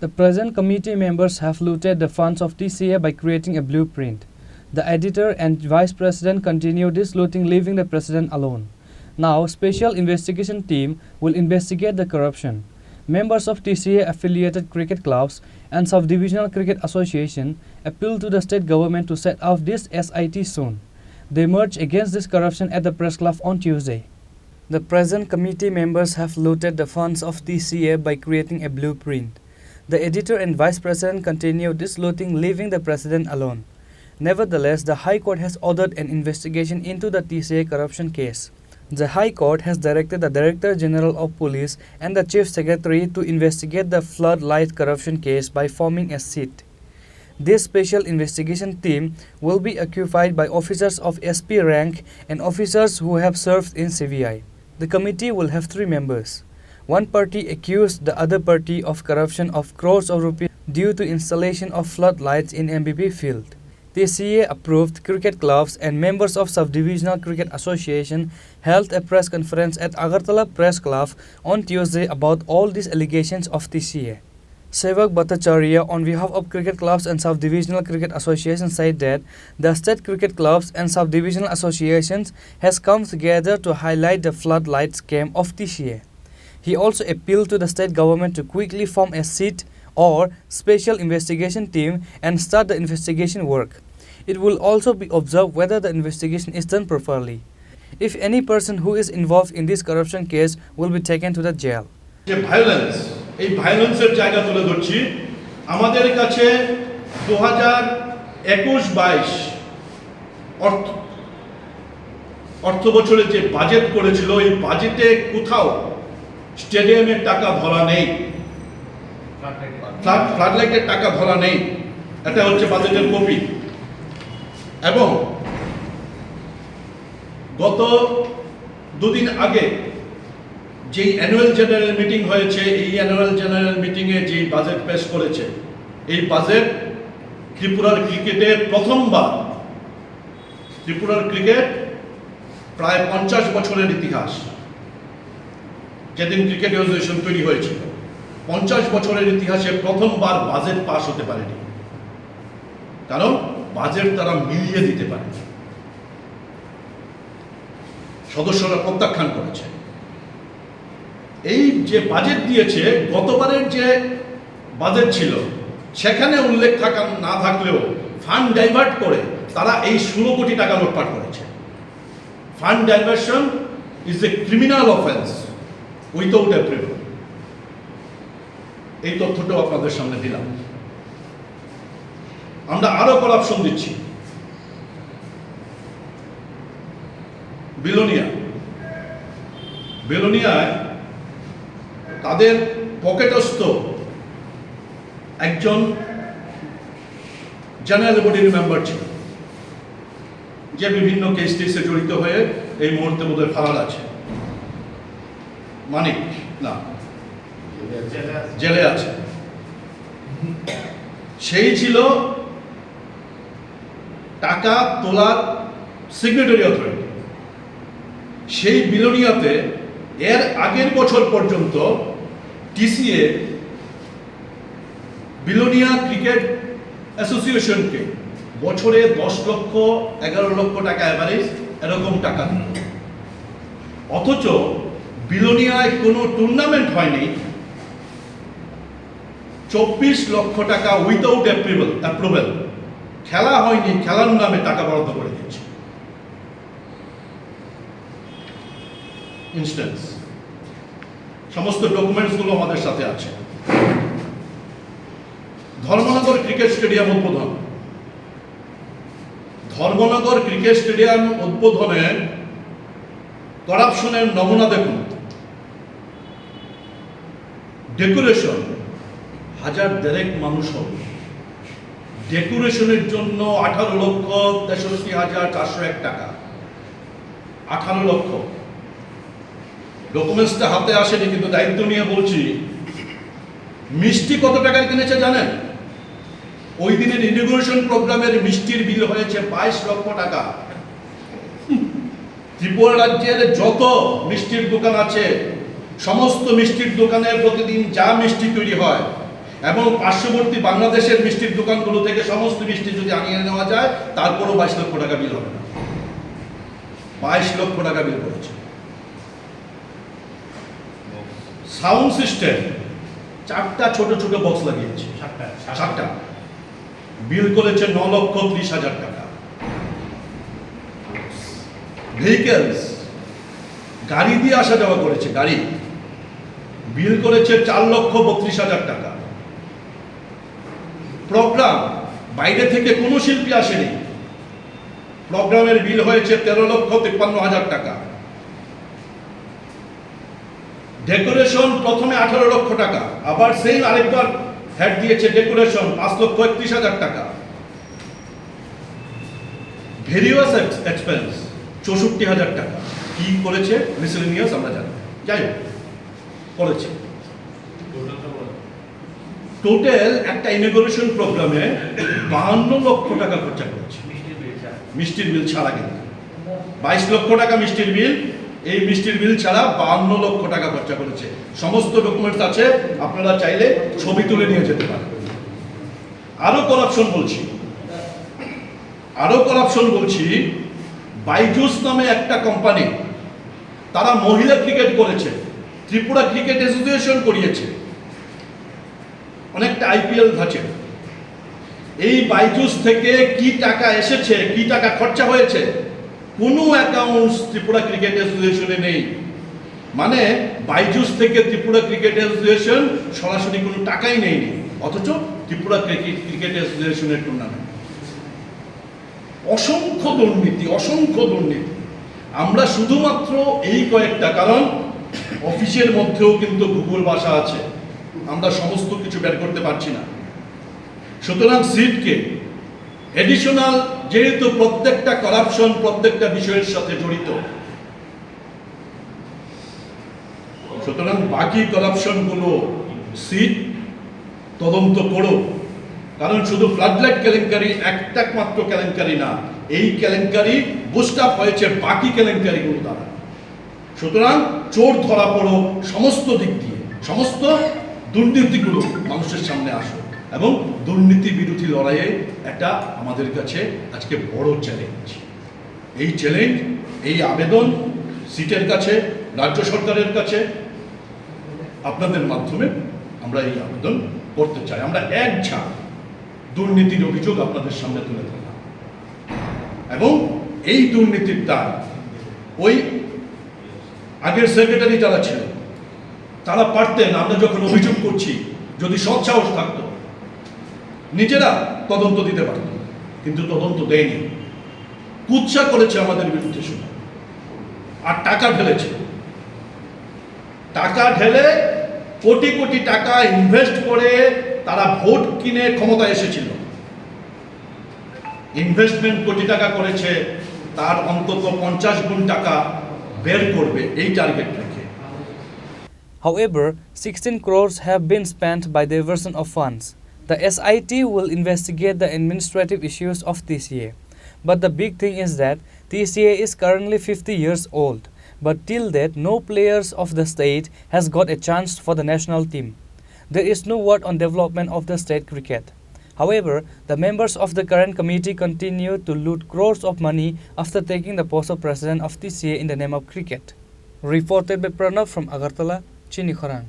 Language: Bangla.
The present committee members have looted the funds of TCA by creating a blueprint. The editor and vice president continue this looting, leaving the president alone. Now, special investigation team will investigate the corruption. Members of TCA affiliated cricket clubs and sub-divisional cricket association appeal to the state government to set off this SIT soon. They marched against this corruption at the press club on Tuesday. The present committee members have looted the funds of TCA by creating a blueprint. The editor and vice president continued this looting, leaving the president alone. Nevertheless, the High Court has ordered an investigation into the TCA corruption case. The High Court has directed the Director General of Police and the Chief Secretary to investigate the floodlight corruption case by forming a SIT. This special investigation team will be occupied by officers of SP rank and officers who have served in CVI. The committee will have 3 members. One party accused the other party of corruption of crores of rupees due to installation of floodlights in MVP field. TCA approved cricket clubs and members of Sub-Divisional Cricket Association held a press conference at Agartala Press Club on Tuesday about all these allegations of TCA. Sevak Bhattacharya, on behalf of cricket clubs and Sub-Divisional Cricket Association, said that the state cricket clubs and Sub-Divisional associations has come together to highlight the floodlight scam of TCA. He also appealed to the state government to quickly form a SIT or special investigation team and start the investigation work. It will also be observed whether the investigation is done properly. If any person who is involved in this corruption case will be taken to the jail. এই ভায়োলেন্সের জায়গা তুলে ধরছি আমাদের কাছে 2021-22 অর্থ বছরে যে বাজেট করেছিল এই বাজেটে কোথাও স্টেডিয়ামের টাকা ধরা নেই, ফ্লাডলাইটের টাকা ধরা নেই। এটা হচ্ছে বাজেটের কপি। এবং গত 2 দিন আগে যে অ্যানুয়াল জেনারেল মিটিং হয়েছে, এই অ্যানুয়াল জেনারেল মিটিংয়ে যে বাজেট পেশ করেছে, এই বাজেট ত্রিপুরার ক্রিকেটে প্রথমবার, ত্রিপুরার ক্রিকেট প্রায় 50 বছরের ইতিহাস, যেদিন ক্রিকেট অ্যাসোসিয়েশন তৈরি হয়েছিল 50 বছরের ইতিহাসে প্রথমবার বাজেট পাস হতে পারেনি, কারণ বাজেট তারা মিলিয়ে দিতে পারে, সদস্যরা প্রত্যাখ্যান করেছে। এই যে বাজেট দিয়েছে, গতবারের যে বাজেট ছিল সেখানে উল্লেখ না থাকলেও ফান্ড ডাইভার্ট করে তারা এই 16 কোটি টাকা লুটপাট করেছে। Fund diversion is a criminal offence without approval. এই তথ্যটাও আপনাদের সামনে দিলাম। আমরা আরো করাপশন দিচ্ছি। বেলোনিয়ায় তাদের পকেটস্থ একজন জেনারেল বডির মেম্বার ছিল, যে বিভিন্ন কেসে জড়িত হয়ে এই মুহূর্তে বোধহয় ফারার আছে, মানিক না, জেলে আছে। সেই ছিল টাকা তোলার সিগনেটারি অথরিটি। সেই বিলোনিয়াতে এর আগের বছর পর্যন্ত TCA বিলোনিয়া ক্রিকেট অ্যাসোসিয়েশনকে বছরে 10 লক্ষ 11 লক্ষ টাকা অ্যাভারেজ এরকম টাকা দিত। অথচ বিলোনিয়ায় কোনো টুর্নামেন্ট হয়নি, 24 লক্ষ টাকা উইথাউট অ্যাপ্রুভেল খেলা হয়নি, খেলার নামে টাকা বরাদ্দ করে দিয়েছে। ইনস্ট্যান্স সমস্ত ডকুমেন্টসগুলো আমাদের সাথে আছে। ধর্মনগর ক্রিকেট স্টেডিয়াম উদ্বোধন, ধর্মনগর ক্রিকেট স্টেডিয়াম উদ্বোধনে করাপশনের নমুনা দেখুন। ডেকোরেশন 1000 মানুষ হবে, ডেকোরেশনের জন্য 18,63,401 টাকা, 18 লক্ষ। ডকুমেন্টসটা হাতে আসেনি, কিন্তু দায়িত্ব নিয়ে বলছি। মিষ্টি কত টাকার কিনেছে জানেন? ওই দিনের ইনগ্রেশন প্রোগ্রামের মিষ্টির বিল হয়েছে 22 লক্ষ টাকা। ত্রিপুরা রাজ্যের যত মিষ্টির দোকান আছে, সমস্ত মিষ্টির দোকানে প্রতিদিন যা মিষ্টি তৈরি হয়, এবং পার্শ্ববর্তী বাংলাদেশের মিষ্টির দোকানগুলো থেকে সমস্ত মিষ্টি যদি আনিয়ে নেওয়া যায় তারপরও 22 লক্ষ টাকা বিল হবে না। 22 লক্ষ টাকা বিল করেছে। সাউন্ড সিস্টেম 4টা ছোট ছোট বক্স লাগিয়েছে, 7টা বিল করেছে 9,30,000 টাকা। ভেহিকেলস গাড়ি দিয়ে আসা যাওয়া করেছে, গাড়ি বিল করেছে 4,32,000 টাকা। প্রোগ্রাম বাইরে থেকে কোনো শিল্পী আসেনি, প্রোগ্রামের বিল হয়েছে 13,53,000 টাকা। ডেকোরেশন প্রথমে 18 লক্ষ টাকা, আবার সেই আরেকবার হ্যাড দিয়েছে ডেকোরেশন 5,31,000 টাকা। ভেরিয়াস এক্সপেন্স 64,000 টাকা। কি করেছে মিসেলেনিয়াস আমরা জানি, যাই হোক করেছে। টোটাল একটা ইনগুরেশন প্রোগ্রামে 52 লক্ষ টাকা খরচা করেছে, মিষ্টির বিল ছাড়া। কিন্তু 22 লক্ষ টাকা মিষ্টির বিল, এই মিষ্টির বিল ছাড়া 52 লক্ষ টাকা খরচা করেছে। সমস্ত ডকুমেন্টস আছে, আপনারা চাইলে ছবি তুলে নিয়ে যেতে পারেন। আরো করাপশন বলছি, বাইজুস নামে একটা কোম্পানি, তারা মহিলা ক্রিকেট করেছে, ত্রিপুরা ক্রিকেট অ্যাসোসিয়েশন করিয়েছে, অনেকটা আইপিএল ধাঁচে। এই বাইজুস থেকে কি টাকা এসেছে, কি টাকা খরচা হয়েছে, কোনো অ্যাকাউন্টস ত্রিপুরা ক্রিকেট অ্যাসোসিয়েশনে নেই। মানে বাইজুস থেকে ত্রিপুরা ক্রিকেট অ্যাসোসিয়েশন সরাসরি কোনো টাকাই নেয়নি, অথচ ত্রিপুরা ক্রিকেট অ্যাসোসিয়েশনের টুর্নামেন্ট। অসংখ্য দুর্নীতি। আমরা শুধুমাত্র এই কয়েকটা, কারণ অফিসের মধ্যেও কিন্তু ভূগোল ভাষা আছে, আমরা সমস্ত কিছু বের করতে পারছি না। সুতরাং সিটকে এডিশনাল, যেহেতু প্রত্যেকটা করাপশন প্রত্যেকটা বিষয়ের সাথে জড়িত, সুতরাং বাকি করাপশনগুলো সিট তদন্ত করো। কারণ শুধু ফ্লাডলাইট কেলেঙ্কারি একটা মাত্র কেলেঙ্কারি না, এই কেলেঙ্কারি বুস্ট আপ হয়েছে বাকি কেলেঙ্কারিগুলো দ্বারা। সুতরাং চোর ধরা পড়ো, সমস্ত দিক দিয়ে সমস্ত দুর্নীতিগুলো মানুষের সামনে আসো, এবং দুর্নীতি বিরোধী লড়াইয়ে একটা আমাদের কাছে আজকে বড় চ্যালেঞ্জ। এই চ্যালেঞ্জ, এই আবেদন সিটের কাছে, রাজ্য সরকারের কাছে আপনাদের মাধ্যমে আমরা এই আবেদন করতে চাই। আমরা এক ঝাঁক দুর্নীতির অভিযোগ আপনাদের সামনে তুলে ধরলাম, এবং এই দুর্নীতির দায় ওই আগের সেক্রেটারি যারা ছিলেন তারা পারতেন, আমরা যখন অভিযোগ করছি, যদি সৎসাহস থাকতো নিজেরা তদন্ত দিতে পারত, কিন্তু তদন্ত দেয়নি। কুৎসা করেছে আমাদের বিরুদ্ধে শুনে, আর টাকা ঢেলে কোটি কোটি টাকা ইনভেস্ট করে তারা ভোট কিনে ক্ষমতায় এসেছিল। ইনভেস্টমেন্ট কোটি টাকা করেছে, তার অন্তত 50 গুণ টাকা বের করবে এই টার্গেট রেখে। However, 16 crores have been spent by diversion of funds. The SIT will investigate the administrative issues of TCA. But the big thing is that TCA is currently 50 years old. But till that, no players of the state has got a chance for the national team. There is no word on development of the state cricket. However, the members of the current committee continue to loot crores of money after taking the post of president of TCA in the name of cricket. Reported by Pranav from Agartala, Chini, Khorang.